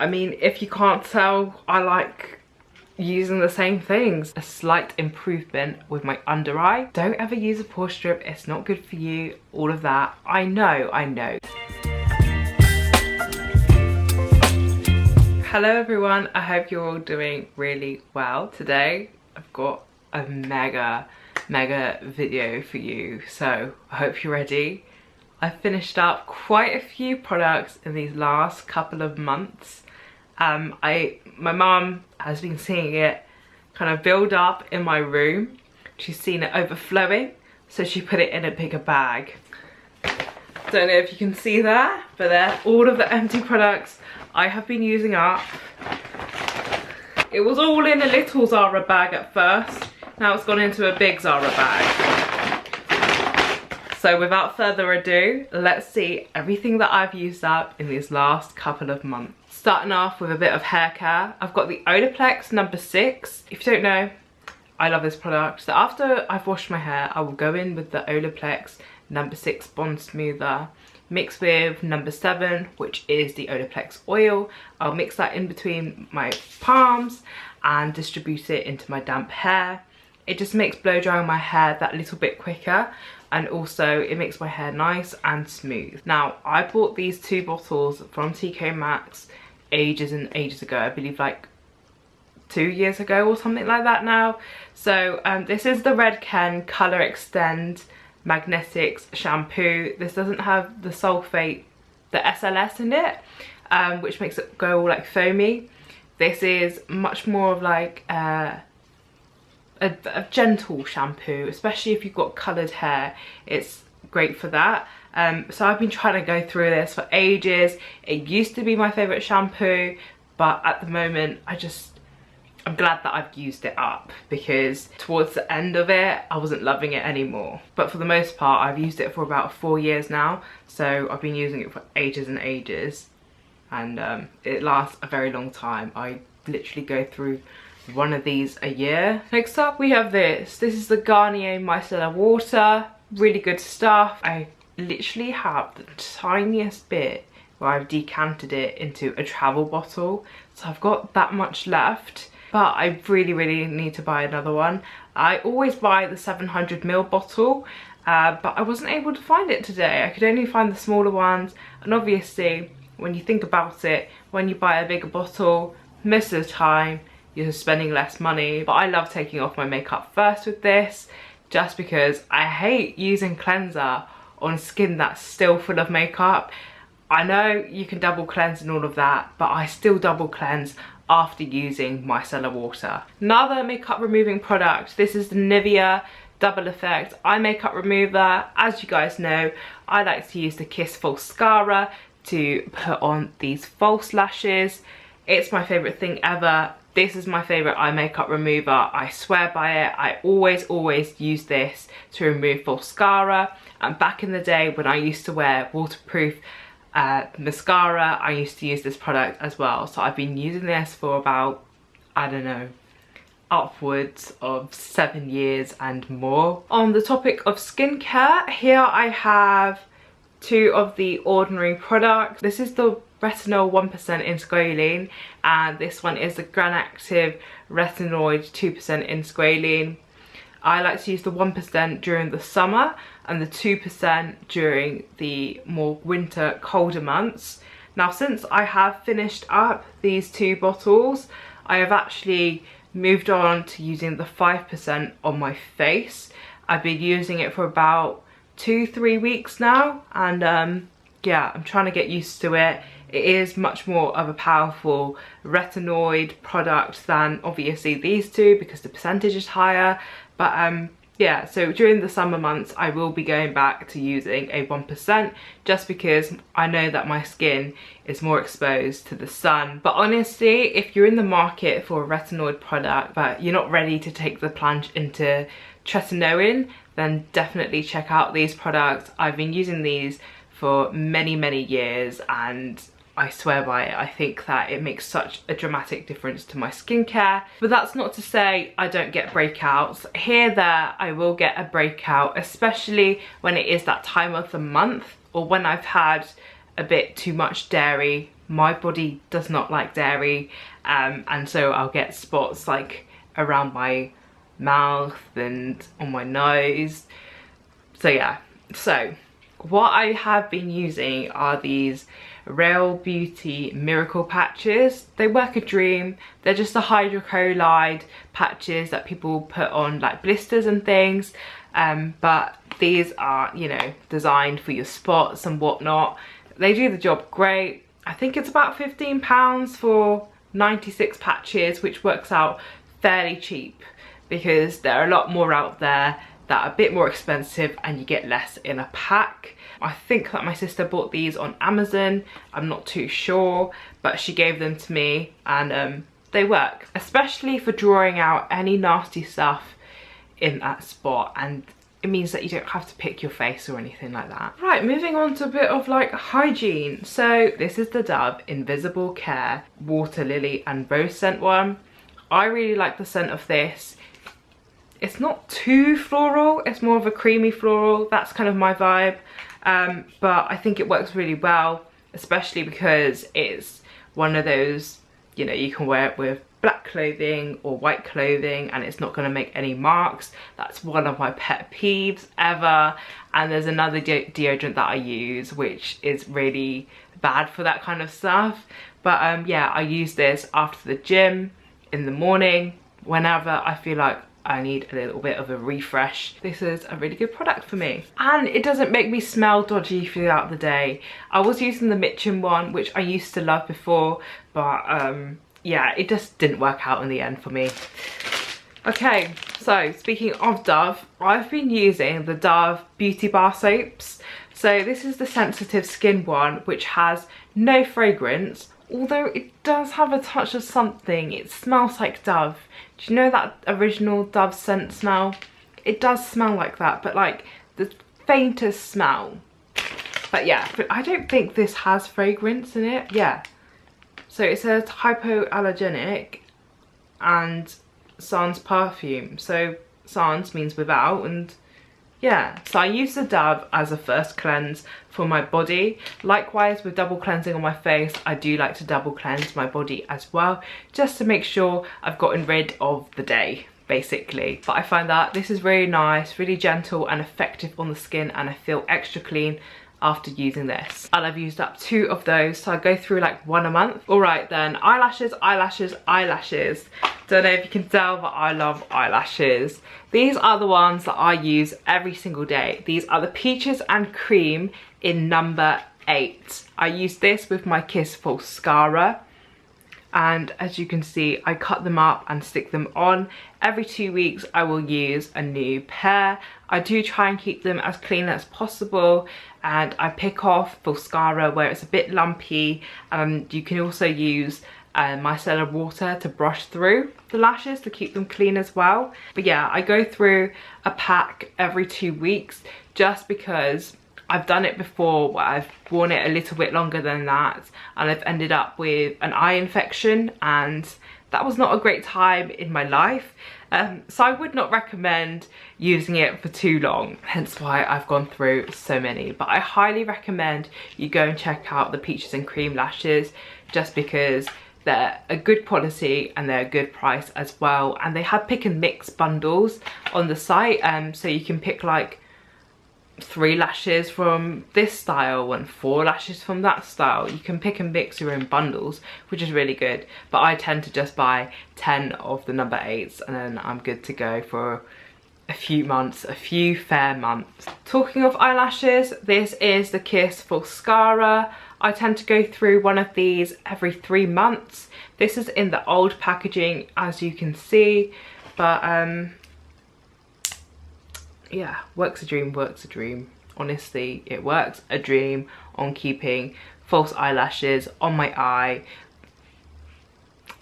I mean, if you can't tell, I like using the same things. A slight improvement with my under eye. Don't ever use a pore strip, it's not good for you, all of that. I know. Hello everyone, I hope you're all doing really well. Today I've got a mega video for you, so I hope you're ready. I finished up quite a few products in these last couple of months. My mum has been seeing it kind of build up in my room. She's seen it overflowing, so she put it in a bigger bag. Don't know if you can see that, but they're all of the empty products I have been using up. It was all in a little Zara bag at first. Now it's gone into a big Zara bag. So without further ado, let's see everything that I've used up in these last couple of months. Starting off with a bit of hair care. I've got the Olaplex number 6. If you don't know, I love this product. So after I've washed my hair, I will go in with the Olaplex number 6 Bond Smoother. Mix with number 7, which is the Olaplex oil. I'll mix that in between my palms and distribute it into my damp hair. It just makes blow drying my hair that little bit quicker, and also it makes my hair nice and smooth. Now, I bought these 2 bottles from TK Maxx ages and ages ago. I believe like 2 years ago or something like that now. So this is the Redken Color Extend Magnetics shampoo. This doesn't have the sulfate, the SLS in it, which makes it go all like foamy. This is much more of like a gentle shampoo, especially if you've got coloured hair. It's great for that. So I've been trying to go through this for ages. It used to be my favourite shampoo, but at the moment I'm glad that I've used it up, because towards the end of it I wasn't loving it anymore. But for the most part I've used it for about 4 years now, so I've been using it for ages and ages, and it lasts a very long time. I literally go through one of these a year. Next up we have this is the Garnier micellar water. Really good stuff. I literally have the tiniest bit where I've decanted it into a travel bottle, so I've got that much left, but I really need to buy another one. I always buy the 700ml bottle, but I wasn't able to find it today. I could only find the smaller ones, and obviously when you think about it, when you buy a bigger bottle, most of the time you're spending less money. But I love taking off my makeup first with this, just because I hate using cleanser on skin that's still full of makeup. I know you can double cleanse and all of that, but I still double cleanse after using micellar water. Another makeup removing product, this is the Nivea Double Effect Eye Makeup Remover. As you guys know, I like to use the Kiss Falscara to put on these false lashes. It's my favourite thing ever. This is my favourite eye makeup remover. I swear by it. I always use this to remove Falscara. And back in the day when I used to wear waterproof mascara, I used to use this product as well. So I've been using this for about, I don't know, upwards of 7 years and more. On the topic of skincare, here I have 2 of the Ordinary products. This is the Retinol 1% in Squalane, and this one is the Granactive Retinoid 2% in Squalane. I like to use the 1% during the summer and the 2% during the more winter, colder months. Now, since I have finished up these 2 bottles, I have actually moved on to using the 5% on my face. I've been using it for about 2-3 weeks now, and yeah, I'm trying to get used to it. It is much more of a powerful retinoid product than obviously these 2, because the percentage is higher. But yeah, so during the summer months I will be going back to using a 1%, just because I know that my skin is more exposed to the sun. But honestly, if you're in the market for a retinoid product but you're not ready to take the plunge into tretinoin, then definitely check out these products. I've been using these for many years, and I swear by it. I think that it makes such a dramatic difference to my skincare. But that's not to say I don't get breakouts. Here, there, I will get a breakout, especially when it is that time of the month, or when I've had a bit too much dairy my body does not like dairy, and so I'll get spots like around my mouth and on my nose. So yeah, so what I have been using are these Real Beauty Miracle Patches. They work a dream. They're just the hydrocolloid patches that people put on like blisters and things, but these are, you know, designed for your spots and whatnot. They do the job great. I think it's about £15 for 96 patches, which works out fairly cheap because there are a lot more out there that are a bit more expensive and you get less in a pack. I think that my sister bought these on Amazon. I'm not too sure, but she gave them to me and they work, especially for drawing out any nasty stuff in that spot, and it means that you don't have to pick your face or anything like that. Right, moving on to a bit of like hygiene. So this is the Dove Invisible Care Water Lily and Rose scent one. I really like the scent of this. It's not too floral, it's more of a creamy floral. That's kind of my vibe, but I think it works really well, especially because it's one of those, you know, you can wear it with black clothing or white clothing and it's not going to make any marks. That's one of my pet peeves ever. And there's another deodorant that I use which is really bad for that kind of stuff, but yeah, I use this after the gym, in the morning, whenever I feel like I need a little bit of a refresh. This is a really good product for me. And it doesn't make me smell dodgy throughout the day. I was using the Mitchin one, which I used to love before, but yeah, it just didn't work out in the end for me. Okay, so speaking of Dove, I've been using the Dove Beauty Bar Soaps. So this is the sensitive skin one, which has no fragrance, although it does have a touch of something. It smells like Dove. Do you know that original Dove scent smell? It does smell like that, but like the faintest smell. But yeah, but I don't think this has fragrance in it. Yeah. So it says hypoallergenic and sans perfume. So sans means without, and yeah, so I use the Dove as a first cleanse for my body. Likewise with double cleansing on my face, I do like to double cleanse my body as well, just to make sure I've gotten rid of the day, basically. But I find that this is really nice, really gentle and effective on the skin, and I feel extra clean after using this. And I've used up 2 of those, so I go through like 1 a month. All right then, eyelashes, eyelashes, eyelashes. Don't know if you can tell, but I love eyelashes. These are the ones that I use every single day. These are the Peaches and Cream in number 8. I use this with my Kiss Falscara. And as you can see, I cut them up and stick them on. Every 2 weeks I will use a new pair. I do try and keep them as clean as possible, and I pick off Falscara where it's a bit lumpy, and you can also use micellar water to brush through the lashes to keep them clean as well. But yeah, I go through a pack every 2 weeks just because I've done it before where I've worn it a little bit longer than that and I've ended up with an eye infection, and that was not a great time in my life. So I would not recommend using it for too long, hence why I've gone through so many. But I highly recommend you go and check out the Peaches and Cream lashes, just because they're a good quality and they're a good price as well. And they have pick and mix bundles on the site, so you can pick like 3 lashes from this style and 4 lashes from that style. You can pick and mix your own bundles, which is really good. But I tend to just buy 10 of the number 8s and then I'm good to go for a few months, a few fair months. Talking of eyelashes, this is the Kiss Falscara. I tend to go through one of these every 3 months. This is in the old packaging, as you can see, but yeah, works a dream, works a dream. Honestly, it works a dream on keeping false eyelashes on my eye.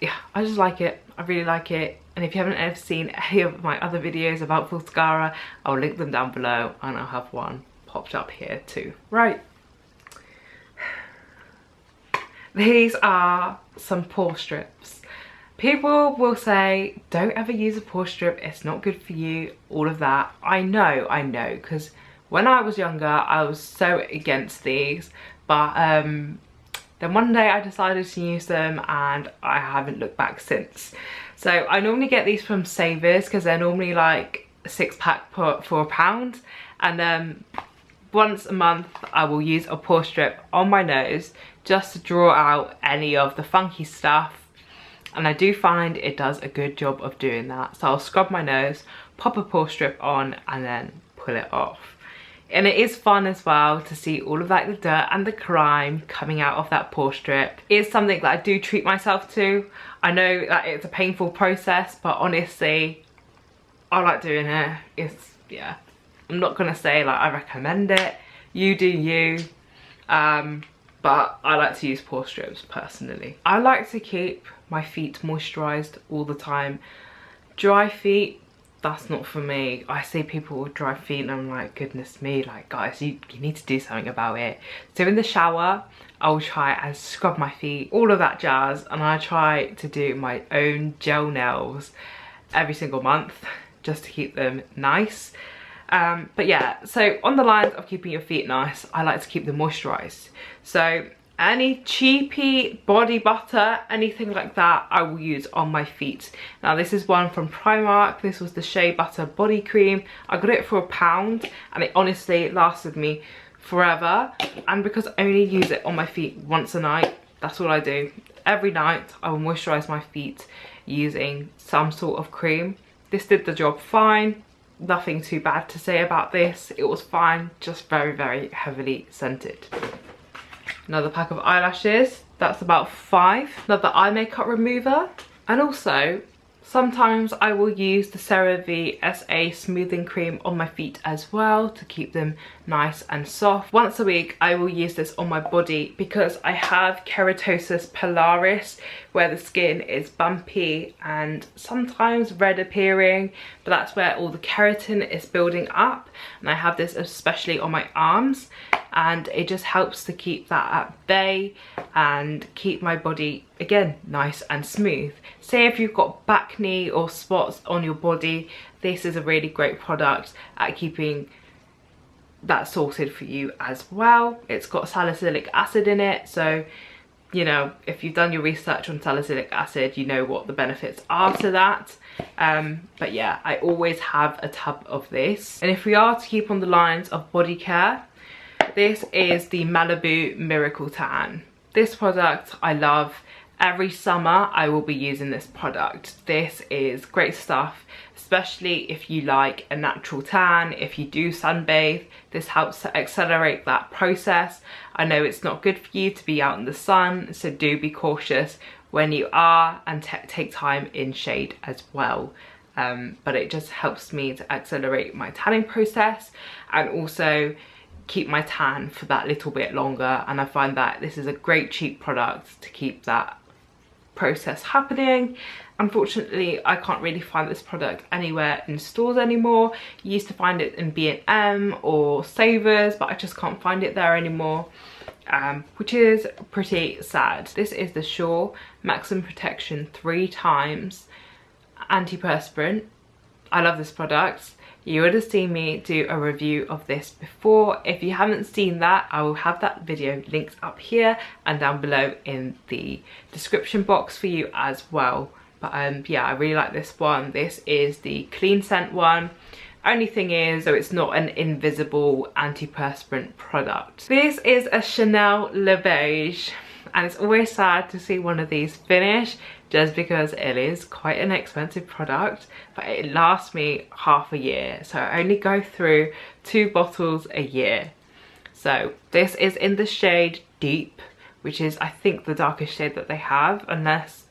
Yeah, I just like it. I really like it. And if you haven't ever seen any of my other videos about Falscara, I'll link them down below, and I'll have one popped up here too. Right. These are some pore strips. People will say, don't ever use a pore strip, it's not good for you, all of that. I know, because when I was younger, I was so against these, but Then one day I decided to use them and I haven't looked back since. So I normally get these from Savers because they're normally like a 6-pack for £1. And once a month I will use a pore strip on my nose just to draw out any of the funky stuff. And I do find it does a good job of doing that. So I'll scrub my nose, pop a pore strip on and then pull it off. And it is fun as well to see all of like the dirt and the grime coming out of that pore strip. It's something that I do treat myself to. I know that it's a painful process, but honestly, I like doing it. It's, yeah, I'm not gonna say like I recommend it. You do you. But I like to use pore strips personally. I like to keep my feet moisturized all the time. Dry feet, that's not for me. I see people with dry feet and I'm like, goodness me, like guys, you need to do something about it. So in the shower, I'll try and scrub my feet, all of that jazz, and I try to do my own gel nails every single month just to keep them nice. But yeah, so on the lines of keeping your feet nice, I like to keep them moisturized. So any cheapy body butter, anything like that, I will use on my feet. Now this is one from Primark. This was the Shea Butter Body Cream. I got it for £1 and it honestly lasted me forever. And because I only use it on my feet once a night, that's all I do. Every night I will moisturize my feet using some sort of cream. This did the job fine. Nothing too bad to say about this. It was fine, just very, very heavily scented. Another pack of eyelashes, that's about 5. Another eye makeup remover. And also, sometimes I will use the Cerave SA smoothing cream on my feet as well to keep them nice and soft. Once a week I will use this on my body because I have keratosis pilaris, where the skin is bumpy and sometimes red appearing, but that's where all the keratin is building up. And I have this especially on my arms, and it just helps to keep that at bay and keep my body, again, nice and smooth. Say if you've got acne or spots on your body, this is a really great product at keeping that sorted for you as well. It's got salicylic acid in it, so you know, if you've done your research on salicylic acid, you know what the benefits are to that. But yeah, I always have a tub of this. And if we are to keep on the lines of body care, this is the Malibu Miracle Tan. This product I love. Every summer I will be using this product. This is great stuff, especially if you like a natural tan, if you do sunbathe. This helps to accelerate that process. I know it's not good for you to be out in the sun, so do be cautious when you are, and take time in shade as well. But it just helps me to accelerate my tanning process and also keep my tan for that little bit longer. And I find that this is a great cheap product to keep that process happening. Unfortunately, I can't really find this product anywhere in stores anymore. You used to find it in B&M or Savers, but I just can't find it there anymore, which is pretty sad. This is the Shore Maximum Protection 3 times antiperspirant. I love this product. You would have seen me do a review of this before. If you haven't seen that, I will have that video linked up here and down below in the description box for you as well. But yeah, I really like this one. This is the clean scent one. Only thing is, so it's not an invisible antiperspirant product. This is a Chanel Les Beige, and it's always sad to see one of these finish just because it is quite an expensive product, but it lasts me half a year. So I only go through 2 bottles a year. So this is in the shade Deep, which is I think the darkest shade that they have, unless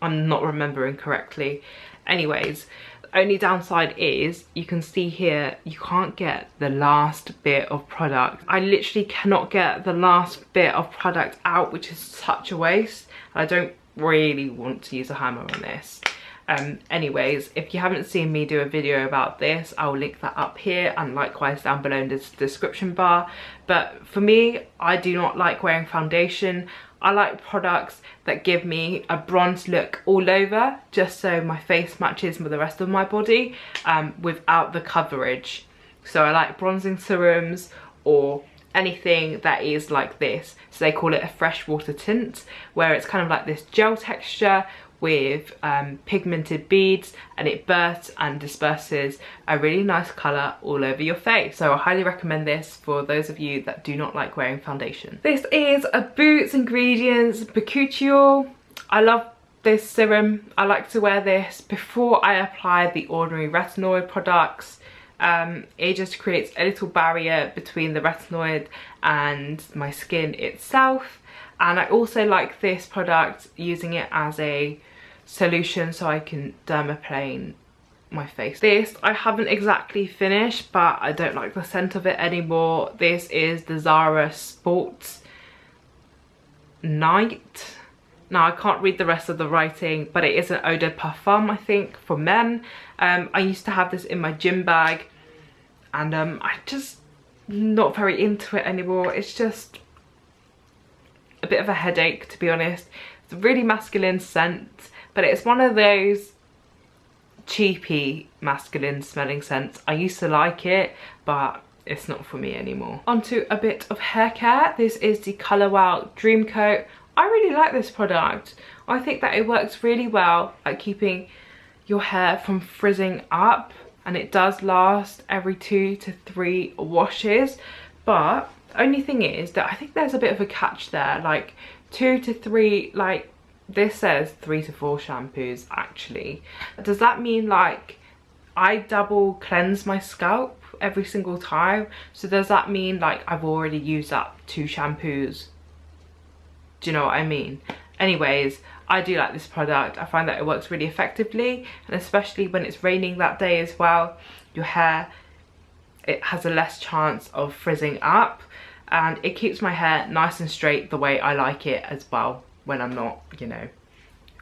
I'm not remembering correctly. Anyways, the only downside is you can see here you can't get the last bit of product. I literally cannot get the last bit of product out, which is such a waste. I don't really want to use a hammer on this. Anyways, if you haven't seen me do a video about this, I'll link that up here and likewise down below in the description bar. But for me, I do not like wearing foundation. I like products that give me a bronze look all over, just so my face matches with the rest of my body, without the coverage. So I like bronzing serums or anything that is like this. So they call it a freshwater tint, where it's kind of like this gel texture with pigmented beads, and it bursts and disperses a really nice colour all over your face. So I highly recommend this for those of you that do not like wearing foundation. This is a Boots Ingredients Bakuchiol. I love this serum. I like to wear this before I apply the ordinary Retinoid products. It just creates a little barrier between the Retinoid and my skin itself. And I also like this product using it as a solution so I can dermaplane my face. This I haven't exactly finished, but I don't like the scent of it anymore. This is the Zara Sports Night. Now I can't read the rest of the writing, but it is an eau de parfum, I think, for men. I used to have this in my gym bag, and I just not very into it anymore. It's just a bit of a headache, to be honest. It's a really masculine scent, but it's one of those cheapy masculine smelling scents. I used to like it, but it's not for me anymore. Onto a bit of hair care. This is the Colorwow Dreamcoat. I really like this product. I think that it works really well at keeping your hair from frizzing up, and it does last every 2 to 3 washes. But only thing is that I think there's a bit of a catch there, like 2 to 3, like this says 3 to 4 shampoos actually. Does that mean like I double cleanse my scalp every single time? So does that mean like I've already used up 2 shampoos? Do you know what I mean? Anyways, I do like this product. I find that it works really effectively, and especially when it's raining that day as well, your hair, it has a less chance of frizzing up, and it keeps my hair nice and straight the way I like it as well, when I'm not, you know,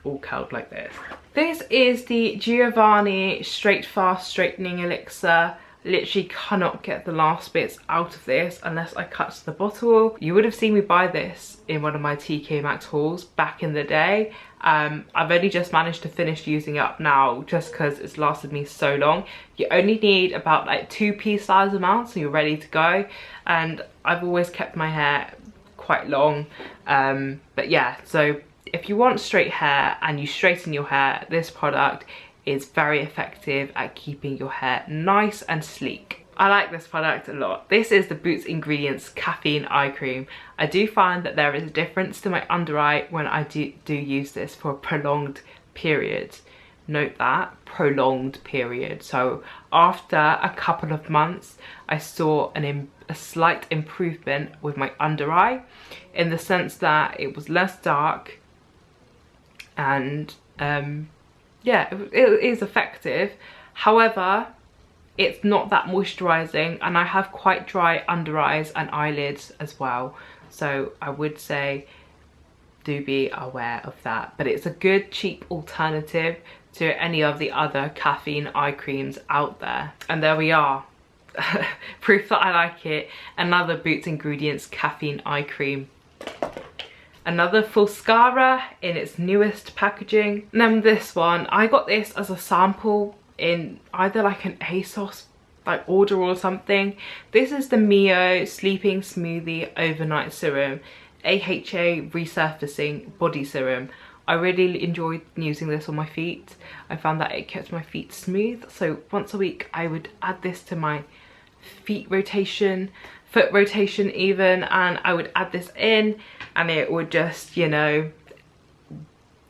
all curled like this. This is the Giovanni Straight Fast Straightening Elixir. Literally cannot get the last bits out of this unless I cut the bottle. You would have seen me buy this in one of my TK Maxx hauls back in the day. I've only just managed to finish using it up now just because it's lasted me so long. You only need about like 2 pea-sized amounts so you're ready to go, and I've always kept my hair quite long. But yeah, so if you want straight hair and you straighten your hair, this product is very effective at keeping your hair nice and sleek. I like this product a lot. This is the Boots Ingredients Caffeine Eye Cream. I do find that there is a difference to my under eye when I do use this for a prolonged period. Note that, prolonged period. So after a couple of months, I saw a slight improvement with my under eye, in the sense that it was less dark, and yeah, it is effective. However, it's not that moisturizing, and I have quite dry under eyes and eyelids as well, so I would say do be aware of that. But it's a good cheap alternative to any of the other caffeine eye creams out there. And there we are. Proof that I like it. Another Boots Ingredients Caffeine Eye Cream. Another Falscara in its newest packaging. And then this one, I got this as a sample in either like an ASOS like order or something. This is the Mio Sleeping Smoothie Overnight Serum, AHA Resurfacing Body Serum. I really enjoyed using this on my feet. I found that it kept my feet smooth, so once a week I would add this to my foot rotation even, and I would add this in, and it would just, you know,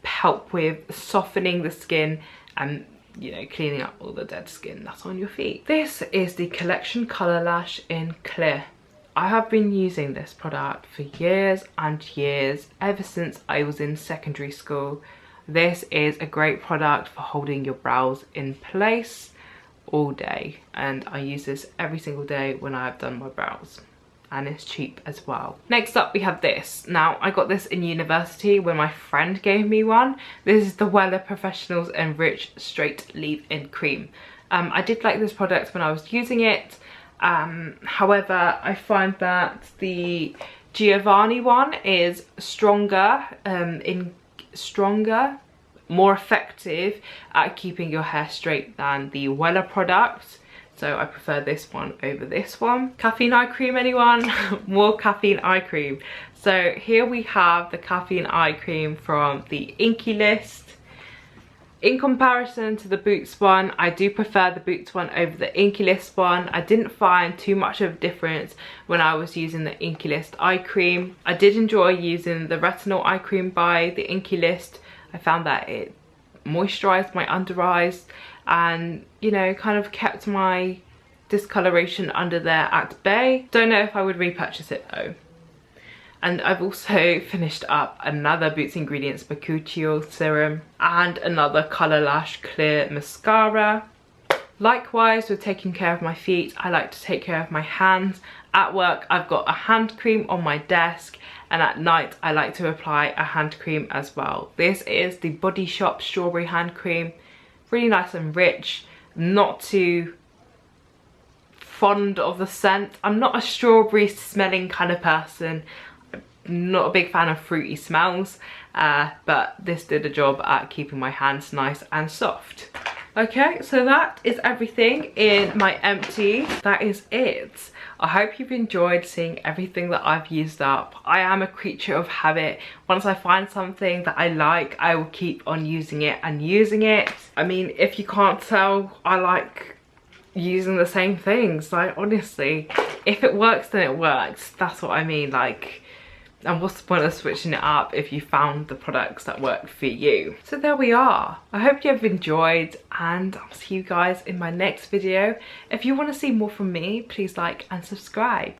help with softening the skin and, you know, cleaning up all the dead skin that's on your feet. This is the Collection Colour Lash in Clear. I have been using this product for years and years, ever since I was in secondary school. This is a great product for holding your brows in place all day, and I use this every single day when I've done my brows, and it's cheap as well. Next up we have this. Now I got this in university when my friend gave me one. This is the Wella Professionals Enriched Straight Leave-In Cream. I did like this product when I was using it. However, I find that the Giovanni one is stronger, more effective at keeping your hair straight than the Wella product. so I prefer this one over this one. Caffeine eye cream, anyone? More caffeine eye cream. So here we have the caffeine eye cream from the Inky List. In comparison to the Boots one, I do prefer the Boots one over the Inky List one. I didn't find too much of a difference when I was using the Inky List eye cream. I did enjoy using the Retinol eye cream by the Inky List. I found that it moisturized my under eyes and, you know, kind of kept my discoloration under there at bay. Don't know if I would repurchase it though. And I've also finished up another Boots Ingredients Bakuchiol serum and another Colour Lash Clear mascara. Likewise, with taking care of my feet, I like to take care of my hands. At work, I've got a hand cream on my desk, and at night, I like to apply a hand cream as well. This is the Body Shop Strawberry Hand Cream. Really nice and rich, not too fond of the scent. I'm not a strawberry smelling kind of person. Not a big fan of fruity smells, but this did a job at keeping my hands nice and soft. Okay, so that is everything in my empty. That is it. I hope you've enjoyed seeing everything that I've used up. I am a creature of habit. Once I find something that I like, I will keep on using it and using it. I mean, if you can't tell, I like using the same things. Like, honestly, if it works, then it works. That's what I mean. Like, and what's the point of switching it up if you found the products that work for you? So there we are. I hope you have enjoyed, and I'll see you guys in my next video. If you want to see more from me, please like and subscribe.